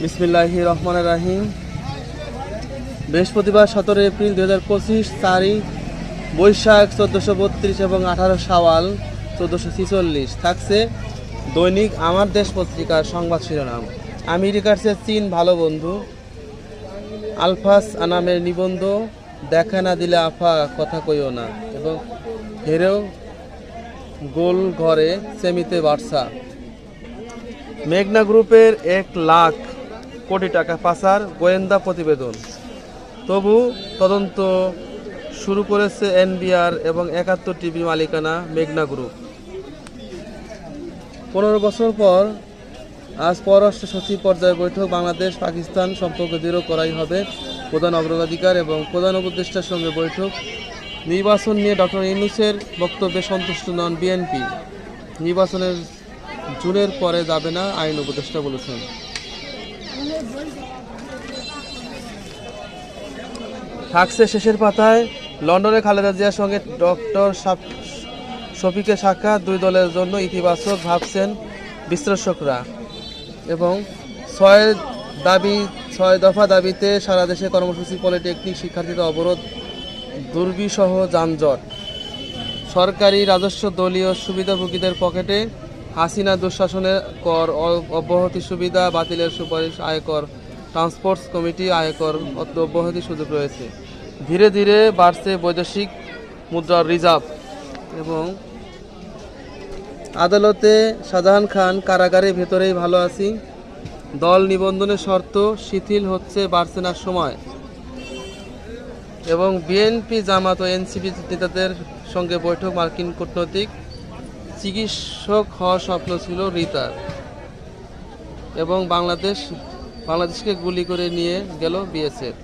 বিসমিল্লাহির রহমানির রহিম। বৃহস্পতিবার 17 এপ্রিল 2025 তারিখ বৈশাখ 1432 এবং 18 শাওয়াল 1446। থাকছে দৈনিক আমার দেশ পত্রিকার সংবাদ শিরোনাম। আমেরিকার চেয়ে চীন ভালো বন্ধু। আলফাস আনামের নিবন্ধ দেখা না দিলে আফা কথা কইও না এবং হেরেও গোল ঘরে সেমিতে বার্সা। মেঘনা গ্রুপের 1 লাখ কোটি টাকা পাচার গোয়েন্দা প্রতিবেদন। তবু তদন্ত শুরু করেছে এনবিআর এবং 71 টিভি মালিকানা মেঘনা গ্রুপ। 15 বছর পর আজ পররাষ্ট্র সচিব পর্যায়ে বৈঠক। বাংলাদেশ পাকিস্তান সম্পর্ক দৃঢ় করাই হবে প্রধান অগ্রাধিকার এবং প্রধান উপদেষ্টার সঙ্গে বৈঠক। নির্বাচন নিয়ে ডক্টর ইউনূসের বক্তব্যে সন্তুষ্ট নন বিএনপি। নির্বাচনের জুনের পরে যাবে না, আইন উপদেষ্টা বলেছেন। থাকছে শেষের পাতায় লন্ডনে খালেদা জিয়ার সঙ্গে ডক্টর শফিকের সাক্ষাৎ। 2 দলের জন্য ইতিবাচক ভাবছেন বিশ্লেষকরা। এবং 6 দফা দাবিতে সারা দেশে কর্মসূচি, পলিটেকনিক শিক্ষার্থীদের অবরোধ, দুর্বিসহ যানজট। সরকারি রাজস্ব দলীয় সুবিধাভোগীদের পকেটে। হাসিনা দুঃশাসনের কর অব্যাহতি সুবিধা বাতিলের সুপারিশ। আয়কর ট্রান্সপোর্টস কমিটি আয়কর অব্যাহতির সুযোগ রয়েছে। ধীরে ধীরে বাড়ছে বৈদেশিক মুদ্রার রিজার্ভ। এবং আদালতে শাহজাহান খান কারাগারের ভেতরেই ভালো আছি। দল নিবন্ধনের শর্ত শিথিল হচ্ছে, বাড়ছে না সময়। এবং বিএনপি, জামাত ও এনসিপি নেতাদের সঙ্গে বৈঠক মার্কিন কূটনৈতিক। চিকিৎসক হওয়ার স্বপ্ন ছিল রিতার। এবং বাংলাদেশকে গুলি করে নিয়ে গেল বিএসএফ।